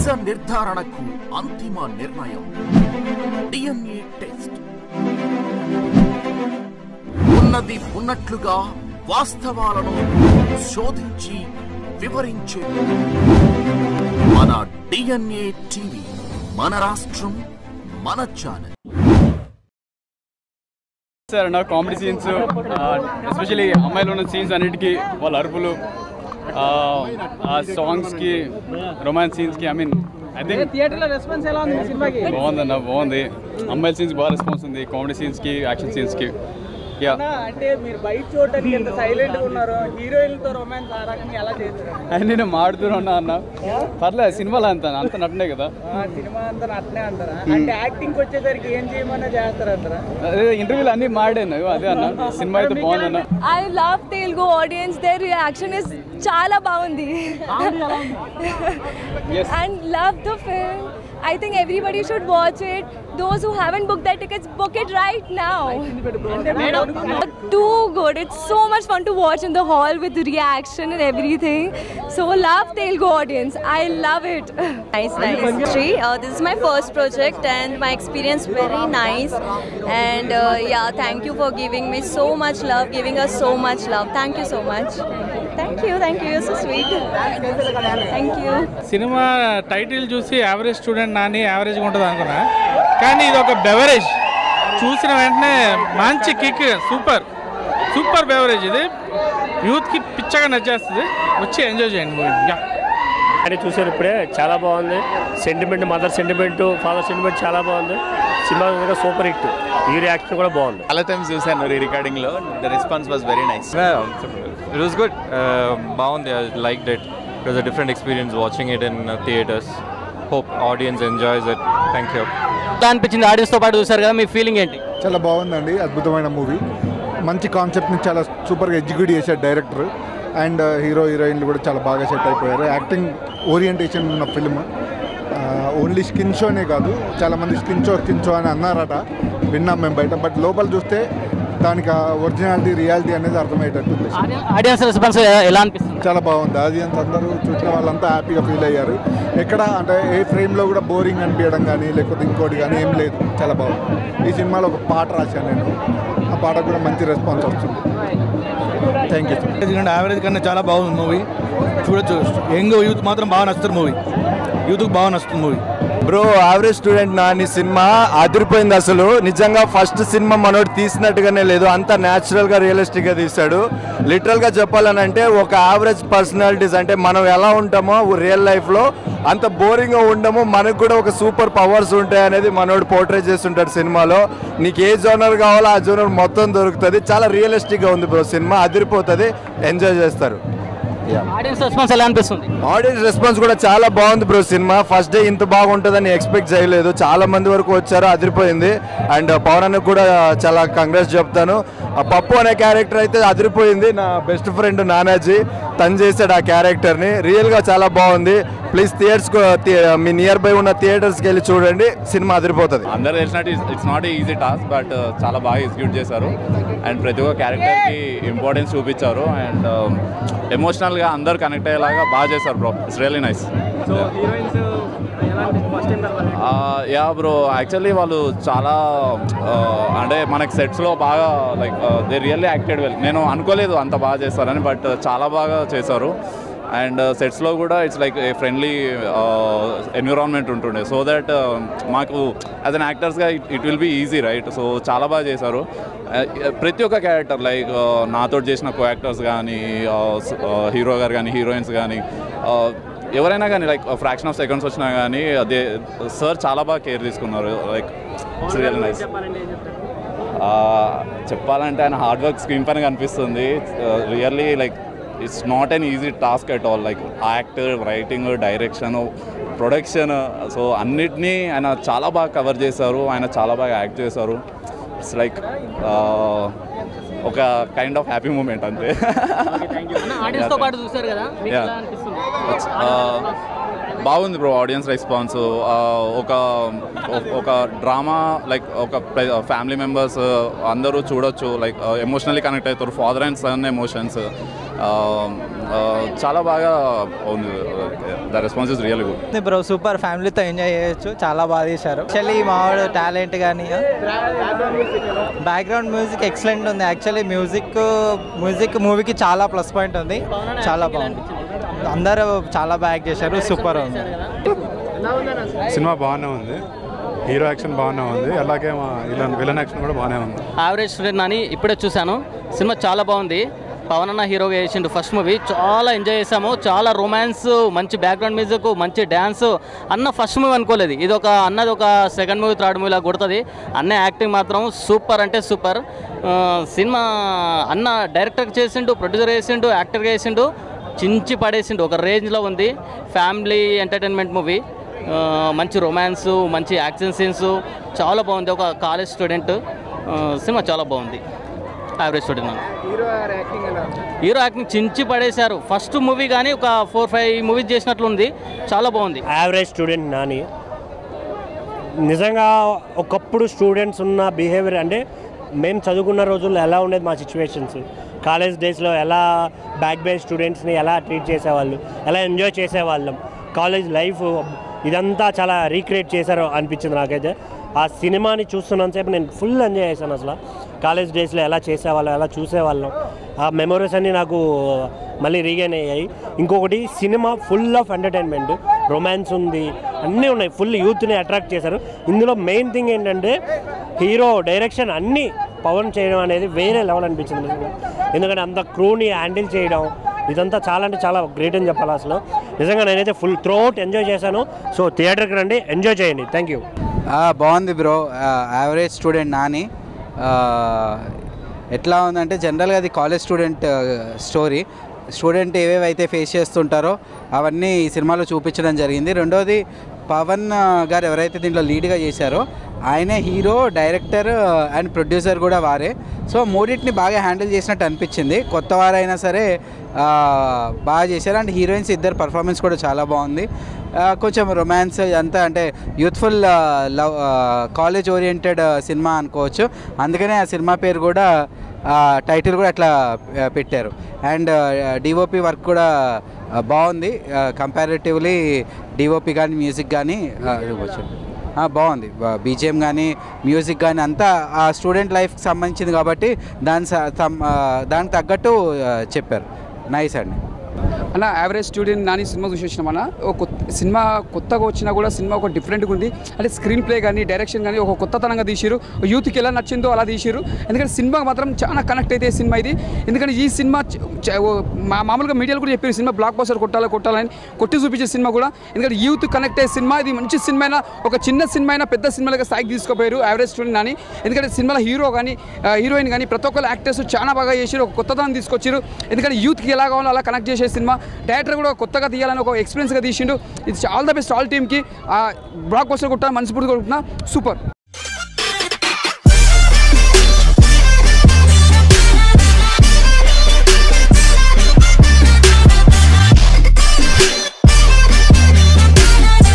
నిజ నిర్ధారణకు అంతిమ నిర్ణయం DNA టెస్ట్. ఉన్నది ఉన్నట్లుగా వాస్తవాలను శోధించి వివరించే మన DNA టీవీ, మన రాష్ట్రం, మన ఛానల్. సార్ నా కామెడీ సీన్స్, ఎస్పెషల్లీ అమ్మాయిలు ఉన్న సీన్స్ అన్నిటికీ వాళ్ళ అరుపులు, ఆ సాంగ్స్కి, రొమాన్స్ సీన్స్కి, ఐ మీన్ ఐ థింక్ థియేటర్లో రెస్పాన్స్ ఎలా ఉంది సినిమాకి? బాగుందన్న, బాగుంది. అమ్మాయిల సీన్స్కి బాగా రెస్పాన్స్ ఉంది, కామెడీ సీన్స్కి, యాక్షన్ సీన్స్కి. అంటే మీరు బయట చూడడానికి ఎంత సైలెంట్ గా ఉన్నారు, హీరోయిన్లతో రొమాన్స్ ఆ రకంగా ఎలా చేస్తారు? అని నేను మాడుతూనే ఉన్నా అన్న, పర్లేదు సినిమాలో అంత నటనే కదా, సినిమా అంతా నటనే అంటారా? అంటే యాక్టింగ్ వచ్చేసరికి ఏం చేయమన్నా చేస్తారంటారా? అదే ఇంటర్వ్యూలు అన్నీ మాడాను, అదే అన్న. సినిమా అయితే బాగుందన్న. I love Telugu audience. Their reaction is chala baagundi. Yes. And love the film. I think everybody should watch it. Those who haven't booked their tickets, book it right now. Too good. It's so much fun to watch in the hall with the reaction and everything. So love Telugu audience. I love it. Nice. This is my first project and my experience very nice. And yeah, thank you for giving me so much love, giving us so much love. Thank you so much. Thank you. You're so sweet. Thank you. Cinema title చూసి average student Nani యావరేజ్గా ఉంటుంది అనుకున్నా, కానీ ఇది ఒక beverage. చూసిన వెంటనే మంచి కిక్, సూపర్ బెవరేజ్. ఇది యూత్కి పిచ్చగా నచ్చేస్తుంది, వచ్చి ఎంజాయ్ చేయండి మూవీ. అని చూసారు ఇప్పుడే, చాలా బాగుంది. Sentiment, mother sentiment, father sentiment చాలా బాగుంది. Cinema super hit. ఈ రియాక్షన్ కూడా బాగుంది. చాలా టైమ్స్ చూసాను రికార్డింగ్లో. The response was very nice. It was good. బాగుంది. I liked it. It was a different experience watching it in theatres. Hope audience enjoys it. Thank you. ఎలా అనిపించింది? ఆడియన్స్తో పాటు చూసారు కదా, మీ ఫీలింగ్ ఏంటి? చాలా బాగుందండి, అద్భుతమైన మూవీ. మంచి కాన్సెప్ట్ని చాలా సూపర్గా ఎగ్జిక్యూట్ చేశారు డైరెక్టర్. అండ్ హీరోయిన్లు కూడా చాలా బాగా సెట్ అయిపోయారు. యాక్టింగ్ ఓరియంటేషన్ ఉన్న ఫిల్మ్. ఓన్లీ స్కిన్ షోనే కాదు, చాలామంది స్కిన్ షో అని అన్నారట, విన్నాం మేము బయట. బట్ లోపల చూస్తే దానికి ఒరిజినాలిటీ, రియాలిటీ అనేది అర్థమయ్యేటట్టుంది. ఆడియన్స్ రెస్పాన్స్ ఎలా అనిపిస్తుంది? చాలా బాగుంది. ఆడియన్స్ అందరూ చూసిన వాళ్ళంతా హ్యాపీగా ఫీల్ అయ్యారు. ఎక్కడ అంటే ఏ ఫ్రేమ్లో కూడా బోరింగ్ అనిపించడం కానీ లేకపోతే ఇంకోటి కానీ ఏం లేదు. చాలా బాగుంది. ఈ సినిమాలో ఒక పాట రాశాను నేను, ఆ పాట కూడా మంచి రెస్పాన్స్ వస్తుంది. Thank you. యావరేజ్ కన్నా చాలా బాగుంది మూవీ. చూడొచ్చు. యంగ్ యూత్ మాత్రం బాగా నచ్చుతుంది మూవీ. యూత్కి బాగా నచ్చుతుంది movie. Bro, average student Nani cinema అదిరిపోయింది అసలు. నిజంగా ఫస్ట్ సినిమా మనోడు తీసినట్టుగానే లేదు, అంత న్యాచురల్గా రియలిస్టిక్గా తీశాడు. లిటరల్గా చెప్పాలనంటే ఒక యావరేజ్ పర్సనాలిటీస్, అంటే మనం ఎలా ఉంటామో రియల్ లైఫ్లో అంత బోరింగ్గా ఉండము, మనకు కూడా ఒక సూపర్ పవర్స్ ఉంటాయి అనేది మనోడు పోర్ట్రేట్ చేస్తుంటాడు సినిమాలో. నీకు ఏ జోనర్ కావాలో ఆ జోనర్ మొత్తం దొరుకుతుంది. చాలా రియలిస్టిక్గా ఉంది బ్రో సినిమా, అదిరిపోతుంది. ఎంజాయ్ చేస్తారు. ఆడియన్స్ రెస్పాన్స్ ఎలా అనిపిస్తుంది? ఆడియన్స్ రెస్పాన్స్ కూడా చాలా బాగుంది బ్రో. సినిమా ఫస్ట్ డే ఇంత బాగుంటుందని ఎక్స్పెక్ట్ చేయలేదు. చాలా మంది వరకు వచ్చారు, అదిరిపోయింది. అండ్ పవన్ అన్నకు కూడా చాలా కంగ్రాట్స్ చెప్తాను. పప్పు అనే క్యారెక్టర్ అయితే అదిరిపోయింది. నా బెస్ట్ ఫ్రెండ్ నానాజీ తను చేశాడు ఆ క్యారెక్టర్ని. రియల్గా చాలా బాగుంది. ప్లీజ్ మీ నియర్ బై ఉన్న థియేటర్స్కి వెళ్ళి చూడండి, సినిమా అదిరిపోతుంది. అందరూ తెలిసినట్టు it's not easy task, but చాలా బాగా ఎగ్జిక్యూట్ చేశారు. అండ్ ప్రతి ఒక్క క్యారెక్టర్కి ఇంపార్టెన్స్ చూపించారు. అండ్ ఎమోషనల్గా అందరు కనెక్ట్ అయ్యేలాగా బాగా చేశారు bro. It's really nice. Yeah bro, actually వాళ్ళు చాలా అంటే మనకి సెట్స్లో బాగా like they really acted well. నేను అనుకోలేదు అంత బాగా చేస్తారని, బట్ చాలా బాగా చేశారు. అండ్ సెట్స్లో కూడా it's like a friendly environment ఉంటుండే, సో దట్ మాకు యాజ్ అన్ యాక్టర్స్గా it will be easy right. So చాలా బాగా చేశారు. ప్రతి ఒక్క క్యారెక్టర్ లైక్ నాతో చేసిన కో యాక్టర్స్ కానీ, హీరో గారు కానీ, హీరోయిన్స్ కానీ, ఎవరైనా కానీ లైక్ ఫ్రాక్షన్ ఆఫ్ సెకండ్స్ వచ్చినా కానీ అదే సార్ చాలా బాగా కేర్ తీసుకున్నారు. Like it's real nice. చెప్పాలంటే ఆయన హార్డ్ వర్క్ స్క్రీన్ పైన కనిపిస్తుంది. Really like it's not an easy task at all. Like actor, writing, direction, production, so అన్నిటినీ ఆయన చాలా బాగా కవర్ చేశారు. ఆయన చాలా బాగా యాక్ట్ చేశారు. ఇట్స్ లైక్ ఒక కైండ్ ఆఫ్ హ్యాపీ మూమెంట్ అంతే. బాగుంది బ్రో ఆడియన్స్ రెస్పాన్స్. ఒక డ్రామా లైక్ ఒక ఫ్యామిలీ మెంబర్స్ అందరూ చూడొచ్చు. లైక్ ఎమోషనల్లీ కనెక్ట్ అవుతారు. ఫాదర్ అండ్ సన్ ఎమోషన్స్, చాలా బాగా ఉంది. The response is real good bro. Super, ఫ్యామిలీతో ఎంజాయ్ చేయొచ్చు, చాలా బాగా తీశారు. యాక్చువల్లీ మావాడు టాలెంట్ కానీ బ్యాక్గ్రౌండ్ మ్యూజిక్ ఎక్సలెంట్ ఉంది. యాక్చువల్లీ మ్యూజిక్ మూవీకి చాలా ప్లస్ పాయింట్ ఉంది, చాలా బాగుంది. అందరూ చాలా బాగా చేశారు, సూపర్ ఉంది. సినిమా బాగానే ఉంది, హీరో యాక్షన్ బాగానే ఉంది, అలాగే మా విలన్ యాక్షన్ కూడా బాగానే ఉంది. యావరేజ్ స్టూడెంట్ అని ఇప్పుడే చూశాను, సినిమా చాలా బాగుంది. పవన్ అన్న హీరోగా వేసిండు ఫస్ట్ మూవీ, చాలా ఎంజాయ్ చేసాము. చాలా రొమాన్స్, మంచి బ్యాక్గ్రౌండ్ మ్యూజిక్, మంచి డ్యాన్స్. అన్న ఫస్ట్ మూవీ అనుకోలేదు, ఇది అన్నది ఒక సెకండ్ మూవీ థర్డ్ మూవీలా కొడుతుంది. అన్న యాక్టింగ్ మాత్రం సూపర్ అంటే సూపర్. సినిమా అన్న డైరెక్టర్ చేసిండు, ప్రొడ్యూసర్ చేసిండు, యాక్టర్గా చేసిండు, చించి పడేసిండు, ఒక రేంజ్లో ఉంది. ఫ్యామిలీ ఎంటర్టైన్మెంట్ మూవీ, మంచి రొమాన్స్, మంచి యాక్షన్ సీన్స్, చాలా బాగుంది. ఒక కాలేజ్ స్టూడెంట్, సినిమా చాలా బాగుంది. Average student. హీరో యాక్టింగ్ చించి పడేశారు. ఫస్ట్ మూవీ కానీ ఒక 4-5 మూవీస్ చేసినట్లుంది, చాలా బాగుంది. యావరేజ్ స్టూడెంట్ నాని నిజంగా ఒకప్పుడు స్టూడెంట్స్ ఉన్న బిహేవియర్ అంటే మేము చదువుకున్న రోజుల్లో ఎలా ఉండేది మా సిచ్యువేషన్స్, కాలేజ్ డేస్లో ఎలా బ్యాక్ బెంచ్ స్టూడెంట్స్ని ఎలా ట్రీట్ చేసేవాళ్ళు, ఎలా ఎంజాయ్ చేసేవాళ్ళం, కాలేజ్ లైఫ్ ఇదంతా చాలా రీక్రియేట్ చేశారు అనిపించింది నాకైతే. ఆ సినిమాని చూస్తున్నంతసేపు నేను ఫుల్ ఎంజాయ్ చేశాను. అసలు కాలేజ్ డేస్లో ఎలా చేసేవాళ్ళం, ఎలా చూసేవాళ్ళం, ఆ మెమరీస్ అన్నీ నాకు మళ్ళీ రీగైన్ అయ్యాయి. ఇంకొకటి cinema full of entertainment, romance ఉంది, అన్నీ ఉన్నాయి, ఫుల్ యూత్ని అట్రాక్ట్ చేశారు. ఇందులో మెయిన్ థింగ్ ఏంటంటే హీరో డైరెక్షన్ అన్నీ పవన్ చేయడం అనేది వేరే లెవెల్ అనిపించింది. ఎందుకంటే అంత క్రూని హ్యాండిల్ చేయడం ఇదంతా చాలా అంటే చాలా గ్రేట్ అని చెప్పాలి. అసలు నిజంగా నేనైతే ఫుల్ త్రూఅవుట్ ఎంజాయ్ చేశాను. సో థియేటర్కి రండి, ఎంజాయ్ చేయండి. Thank you. బాగుంది బ్రో. యావరేజ్ స్టూడెంట్ నాని ఎట్లా ఉందంటే జనరల్గా అది కాలేజ్ స్టూడెంట్ స్టోరీ. స్టూడెంట్ ఏవేవైతే ఫేస్ చేస్తుంటారో అవన్నీ ఈ సినిమాలో చూపించడం జరిగింది. రెండోది పవన్ గారు ఎవరైతే దీంట్లో లీడ్గా చేశారో ఆయనే హీరో, డైరెక్టర్ అండ్ ప్రొడ్యూసర్ కూడా వారే. సో మూడింటిని బాగా హ్యాండిల్ చేసినట్టు అనిపించింది. కొత్త వారైనా సరే బాగా చేశారు. అండ్ హీరోయిన్స్ ఇద్దరు పర్ఫార్మెన్స్ కూడా చాలా బాగుంది. కొంచెం రొమాన్స్ అంతా అంటే youthful love college oriented cinema అనుకోవచ్చు. అందుకనే ఆ సినిమా పేరు కూడా టైటిల్ కూడా అట్లా పెట్టారు. అండ్ డిఓపి వర్క్ కూడా బాగుంది. కంపారిటివ్లీ డిఓపి కానీ మ్యూజిక్ కానీ బాగుంది. బీజిఎం కానీ మ్యూజిక్ కానీ అంతా ఆ స్టూడెంట్ లైఫ్కి సంబంధించింది కాబట్టి దానికి తగ్గట్టు చెప్పారు. నైస్ అండి. అన్న యావరేజ్ స్టూడెంట్ నాని సినిమా చూసేసినాం అన్న. ఒక సినిమా కొత్తగా వచ్చినా కూడా సినిమా ఒక డిఫరెంట్గా ఉంది. అంటే స్క్రీన్ ప్లే కానీ డైరెక్షన్ కానీ ఒక కొత్తతనంగా తీసిరు. యూత్కి ఎలా నచ్చిందో అలా తీసిరు. ఎందుకంటే సినిమా మాత్రం చాలా కనెక్ట్ అయితే సినిమా ఇది. ఎందుకంటే ఈ సినిమా మామూలుగా మీడియాలో కూడా చెప్పారు సినిమా బ్లాక్ బస్టర్ కొట్టాలని కొట్టి చూపించే సినిమా కూడా. ఎందుకంటే యూత్ కనెక్ట్ అయ్యే సినిమా ఇది. మంచి సినిమా అయినా, ఒక చిన్న సినిమా అయినా పెద్ద సినిమాలుగా స్థాయికి తీసుకుపోయారు యావరేజ్ స్టూడెంట్ నాని. ఎందుకంటే సినిమాలో హీరో కానీ హీరోయిన్ కానీ ప్రతి ఒక్కరు యాక్టర్స్ చాలా బాగా చేసారు. ఒక కొత్తతనం తీసుకొచ్చారు. ఎందుకంటే యూత్కి ఎలా కావాలో అలా కనెక్ట్ చేసే సినిమా. డైరెక్టర్ కూడా కొత్తగా తీయాలని ఒక ఎక్స్పీరియన్స్గా తీసిండు. ఇది ఆల్ ద బెస్ట్ ఆల్ టీమ్కి. బ్లాక్ బస్టర్ కొట్టాలని మనస్ఫూర్తిగా కొట్టుకున్నా. సూపర్.